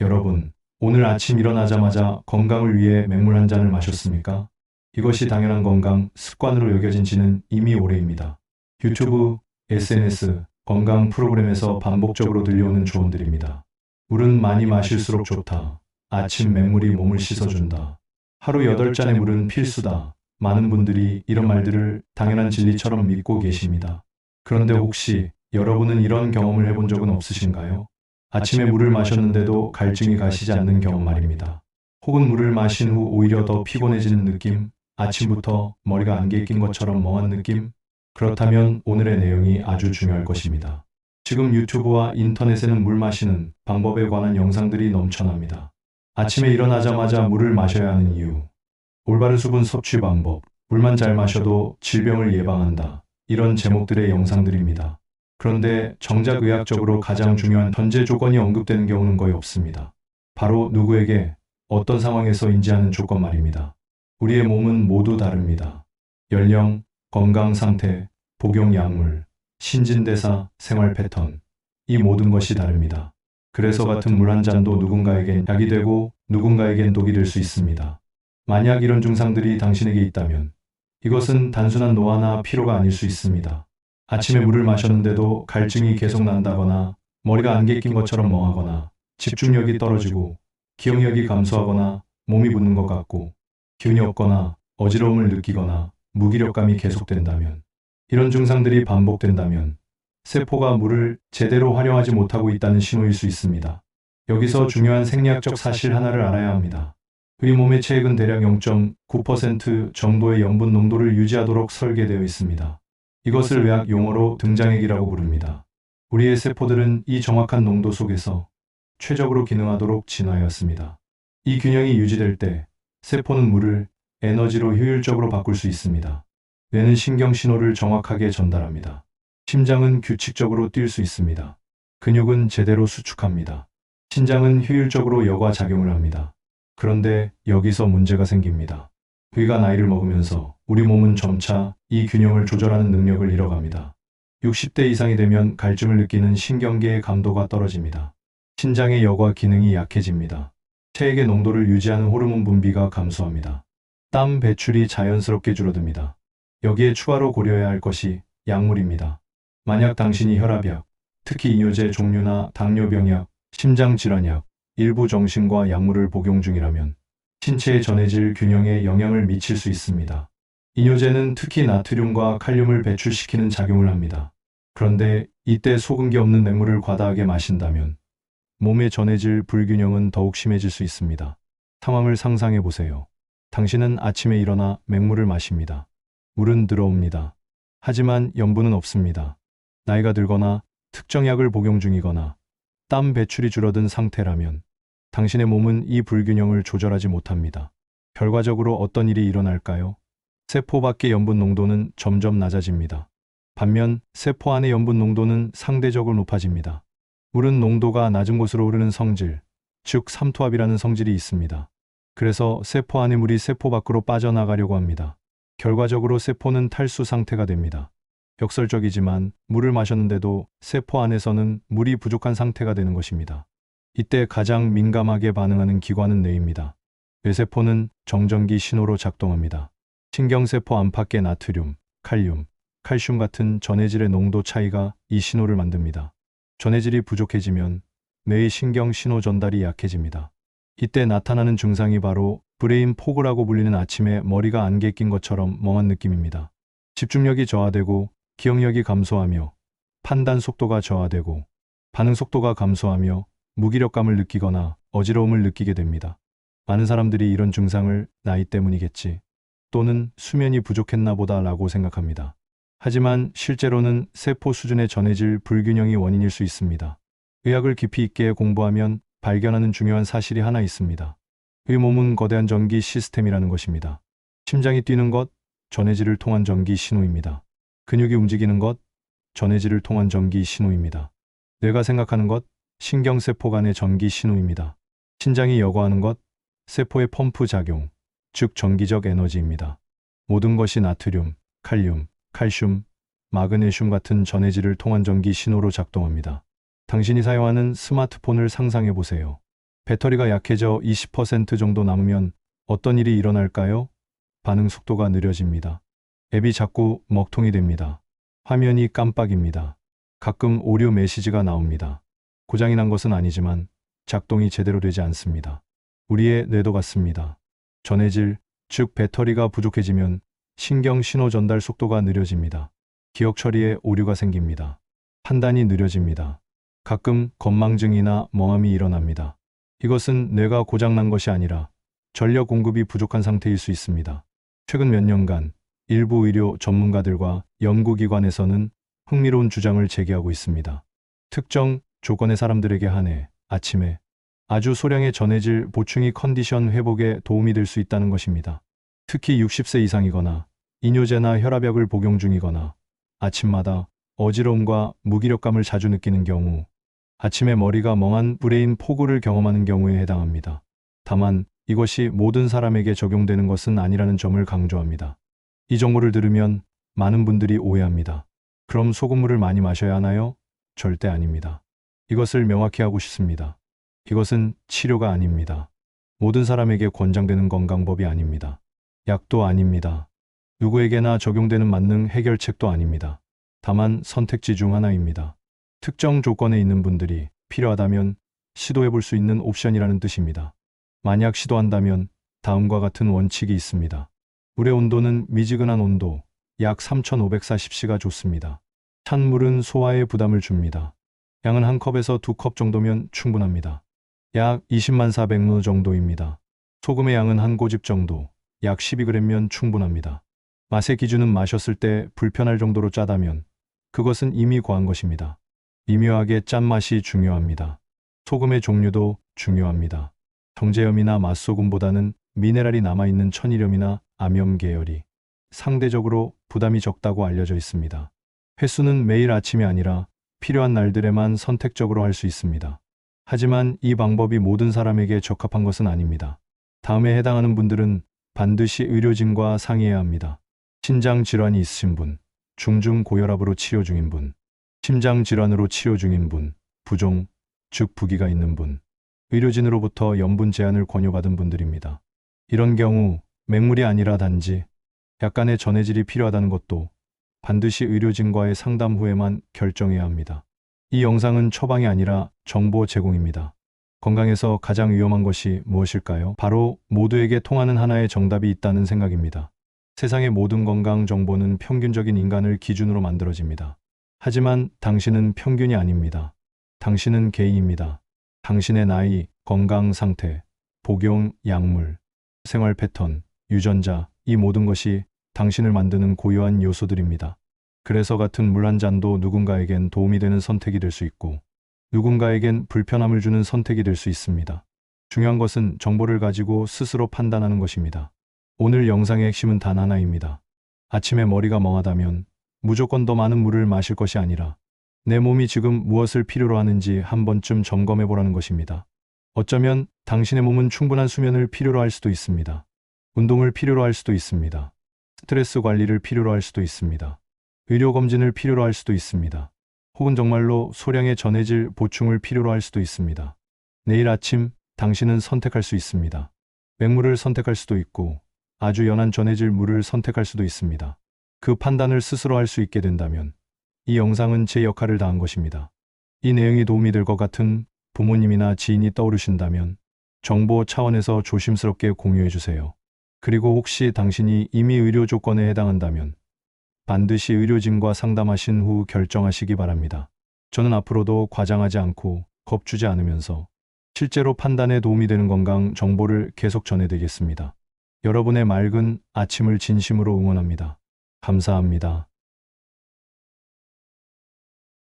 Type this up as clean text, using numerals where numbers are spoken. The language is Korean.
여러분, 오늘 아침 일어나자마자 건강을 위해 맹물 한 잔을 마셨습니까? 이것이 당연한 건강 습관으로 여겨진 지는 이미 오래입니다. 유튜브, SNS, 건강 프로그램에서 반복적으로 들려오는 조언들입니다. 물은 많이 마실수록 좋다. 아침 맹물이 몸을 씻어준다. 하루 8잔의 물은 필수다. 많은 분들이 이런 말들을 당연한 진리처럼 믿고 계십니다. 그런데 혹시 여러분은 이런 경험을 해본 적은 없으신가요? 아침에 물을 마셨는데도 갈증이 가시지 않는 경험 말입니다. 혹은 물을 마신 후 오히려 더 피곤해지는 느낌? 아침부터 머리가 안개에 낀 것처럼 멍한 느낌? 그렇다면 오늘의 내용이 아주 중요할 것입니다. 지금 유튜브와 인터넷에는 물 마시는 방법에 관한 영상들이 넘쳐납니다. 아침에 일어나자마자 물을 마셔야 하는 이유, 올바른 수분 섭취 방법, 물만 잘 마셔도 질병을 예방한다. 이런 제목들의 영상들입니다. 그런데 정작 의학적으로 가장 중요한 전제 조건이 언급되는 경우는 거의 없습니다. 바로 누구에게, 어떤 상황에서인지 하는 조건 말입니다. 우리의 몸은 모두 다릅니다. 연령, 건강 상태, 복용 약물, 신진대사, 생활 패턴, 이 모든 것이 다릅니다. 그래서 같은 물 한 잔도 누군가에겐 약이 되고 누군가에겐 독이 될 수 있습니다. 만약 이런 증상들이 당신에게 있다면 이것은 단순한 노화나 피로가 아닐 수 있습니다. 아침에 물을 마셨는데도 갈증이 계속 난다거나 머리가 안개 낀 것처럼 멍하거나 집중력이 떨어지고 기억력이 감소하거나 몸이 붓는 것 같고 기운이 없거나 어지러움을 느끼거나 무기력감이 계속된다면, 이런 증상들이 반복된다면 세포가 물을 제대로 활용하지 못하고 있다는 신호일 수 있습니다. 여기서 중요한 생리학적 사실 하나를 알아야 합니다. 우리 몸의 체액은 대략 0.9% 정도의 염분 농도를 유지하도록 설계되어 있습니다. 이것을 의학 용어로 등장액이라고 부릅니다. 우리의 세포들은 이 정확한 농도 속에서 최적으로 기능하도록 진화하였습니다. 이 균형이 유지될 때 세포는 물을 에너지로 효율적으로 바꿀 수 있습니다. 뇌는 신경 신호를 정확하게 전달합니다. 심장은 규칙적으로 뛸 수 있습니다. 근육은 제대로 수축합니다. 신장은 효율적으로 여과 작용을 합니다. 그런데 여기서 문제가 생깁니다. 우리가 나이를 먹으면서 우리 몸은 점차 이 균형을 조절하는 능력을 잃어갑니다. 60대 이상이 되면 갈증을 느끼는 신경계의 감도가 떨어집니다. 신장의 여과 기능이 약해집니다. 체액의 농도를 유지하는 호르몬 분비가 감소합니다. 땀 배출이 자연스럽게 줄어듭니다. 여기에 추가로 고려해야 할 것이 약물입니다. 만약 당신이 혈압약, 특히 이뇨제 종류나 당뇨병약, 심장질환약, 일부 정신과 약물을 복용 중이라면 신체의 전해질 균형에 영향을 미칠 수 있습니다. 이뇨제는 특히 나트륨과 칼륨을 배출시키는 작용을 합니다. 그런데 이때 소금기 없는 맹물을 과다하게 마신다면 몸의 전해질 불균형은 더욱 심해질 수 있습니다. 상황을 상상해 보세요. 당신은 아침에 일어나 맹물을 마십니다. 물은 들어옵니다. 하지만 염분은 없습니다. 나이가 들거나 특정 약을 복용 중이거나 땀 배출이 줄어든 상태라면 당신의 몸은 이 불균형을 조절하지 못합니다. 결과적으로 어떤 일이 일어날까요? 세포 밖의 염분 농도는 점점 낮아집니다. 반면 세포 안의 염분 농도는 상대적으로 높아집니다. 물은 농도가 낮은 곳으로 흐르는 성질, 즉 삼투압이라는 성질이 있습니다. 그래서 세포 안의 물이 세포 밖으로 빠져나가려고 합니다. 결과적으로 세포는 탈수 상태가 됩니다. 역설적이지만 물을 마셨는데도 세포 안에서는 물이 부족한 상태가 되는 것입니다. 이때 가장 민감하게 반응하는 기관은 뇌입니다. 뇌세포는 정전기 신호로 작동합니다. 신경세포 안팎의 나트륨, 칼륨, 칼슘 같은 전해질의 농도 차이가 이 신호를 만듭니다. 전해질이 부족해지면 뇌의 신경 신호 전달이 약해집니다. 이때 나타나는 증상이 바로 브레인 포그라고 불리는 아침에 머리가 안개 낀 것처럼 멍한 느낌입니다. 집중력이 저하되고 기억력이 감소하며 판단 속도가 저하되고 반응 속도가 감소하며 무기력감을 느끼거나 어지러움을 느끼게 됩니다. 많은 사람들이 이런 증상을 나이 때문이겠지, 또는 수면이 부족했나 보다 라고 생각합니다. 하지만 실제로는 세포 수준의 전해질 불균형이 원인일 수 있습니다. 의학을 깊이 있게 공부하면 발견하는 중요한 사실이 하나 있습니다. 우리 몸은 거대한 전기 시스템이라는 것입니다. 심장이 뛰는 것, 전해질을 통한 전기 신호입니다. 근육이 움직이는 것, 전해질을 통한 전기 신호입니다. 뇌가 생각하는 것, 신경세포 간의 전기 신호입니다. 신장이 여과하는 것, 세포의 펌프 작용, 즉 전기적 에너지입니다. 모든 것이 나트륨, 칼륨, 칼슘, 마그네슘 같은 전해질을 통한 전기 신호로 작동합니다. 당신이 사용하는 스마트폰을 상상해 보세요. 배터리가 약해져 20% 정도 남으면 어떤 일이 일어날까요? 반응 속도가 느려집니다. 앱이 자꾸 먹통이 됩니다. 화면이 깜빡입니다. 가끔 오류 메시지가 나옵니다. 고장이 난 것은 아니지만 작동이 제대로 되지 않습니다. 우리의 뇌도 같습니다. 전해질, 즉 배터리가 부족해지면 신경 신호 전달 속도가 느려집니다. 기억 처리에 오류가 생깁니다. 판단이 느려집니다. 가끔 건망증이나 멍함이 일어납니다. 이것은 뇌가 고장난 것이 아니라 전력 공급이 부족한 상태일 수 있습니다. 최근 몇 년간 일부 의료 전문가들과 연구기관에서는 흥미로운 주장을 제기하고 있습니다. 특정 조건의 사람들에게 한해 아침에 아주 소량의 전해질 보충이 컨디션 회복에 도움이 될 수 있다는 것입니다. 특히 60세 이상이거나 이뇨제나 혈압약을 복용 중이거나 아침마다 어지러움과 무기력감을 자주 느끼는 경우, 아침에 머리가 멍한 브레인 포구를 경험하는 경우에 해당합니다. 다만 이것이 모든 사람에게 적용되는 것은 아니라는 점을 강조합니다. 이 정보를 들으면 많은 분들이 오해합니다. 그럼 소금물을 많이 마셔야 하나요? 절대 아닙니다. 이것을 명확히 하고 싶습니다. 이것은 치료가 아닙니다. 모든 사람에게 권장되는 건강법이 아닙니다. 약도 아닙니다. 누구에게나 적용되는 만능 해결책도 아닙니다. 다만 선택지 중 하나입니다. 특정 조건에 있는 분들이 필요하다면 시도해 볼 수 있는 옵션이라는 뜻입니다. 만약 시도한다면 다음과 같은 원칙이 있습니다. 물의 온도는 미지근한 온도, 약 3540C가 좋습니다. 찬물은 소화에 부담을 줍니다. 양은 한 컵에서 2컵 정도면 충분합니다. 약 20만 400ml 정도입니다. 소금의 양은 한 꼬집 정도, 약 12g면 충분합니다. 맛의 기준은 마셨을 때 불편할 정도로 짜다면 그것은 이미 과한 것입니다. 미묘하게 짠맛이 중요합니다. 소금의 종류도 중요합니다. 정제염이나 맛소금보다는 미네랄이 남아있는 천일염이나 암염 계열이 상대적으로 부담이 적다고 알려져 있습니다. 횟수는 매일 아침이 아니라 필요한 날들에만 선택적으로 할 수 있습니다. 하지만 이 방법이 모든 사람에게 적합한 것은 아닙니다. 다음에 해당하는 분들은 반드시 의료진과 상의해야 합니다. 신장 질환이 있으신 분, 중증 고혈압으로 치료 중인 분, 심장 질환으로 치료 중인 분, 부종, 즉 부기가 있는 분, 의료진으로부터 염분 제한을 권유받은 분들입니다. 이런 경우 맹물이 아니라 단지 약간의 전해질이 필요하다는 것도 반드시 의료진과의 상담 후에만 결정해야 합니다. 이 영상은 처방이 아니라 정보 제공입니다. 건강에서 가장 위험한 것이 무엇일까요? 바로 모두에게 통하는 하나의 정답이 있다는 생각입니다. 세상의 모든 건강 정보는 평균적인 인간을 기준으로 만들어집니다. 하지만 당신은 평균이 아닙니다. 당신은 개인입니다. 당신의 나이, 건강 상태, 복용, 약물, 생활 패턴, 유전자, 이 모든 것이 당신을 만드는 고유한 요소들입니다. 그래서 같은 물 한 잔도 누군가에겐 도움이 되는 선택이 될 수 있고 누군가에겐 불편함을 주는 선택이 될 수 있습니다. 중요한 것은 정보를 가지고 스스로 판단하는 것입니다. 오늘 영상의 핵심은 단 하나입니다. 아침에 머리가 멍하다면 무조건 더 많은 물을 마실 것이 아니라 내 몸이 지금 무엇을 필요로 하는지 한 번쯤 점검해 보라는 것입니다. 어쩌면 당신의 몸은 충분한 수면을 필요로 할 수도 있습니다. 운동을 필요로 할 수도 있습니다. 스트레스 관리를 필요로 할 수도 있습니다. 의료검진을 필요로 할 수도 있습니다. 혹은 정말로 소량의 전해질 보충을 필요로 할 수도 있습니다. 내일 아침 당신은 선택할 수 있습니다. 맹물을 선택할 수도 있고 아주 연한 전해질 물을 선택할 수도 있습니다. 그 판단을 스스로 할 수 있게 된다면 이 영상은 제 역할을 다한 것입니다. 이 내용이 도움이 될 것 같은 부모님이나 지인이 떠오르신다면 정보 차원에서 조심스럽게 공유해 주세요. 그리고 혹시 당신이 이미 의료 조건에 해당한다면 반드시 의료진과 상담하신 후 결정하시기 바랍니다. 저는 앞으로도 과장하지 않고 겁주지 않으면서 실제로 판단에 도움이 되는 건강 정보를 계속 전해드리겠습니다. 여러분의 맑은 아침을 진심으로 응원합니다. 감사합니다.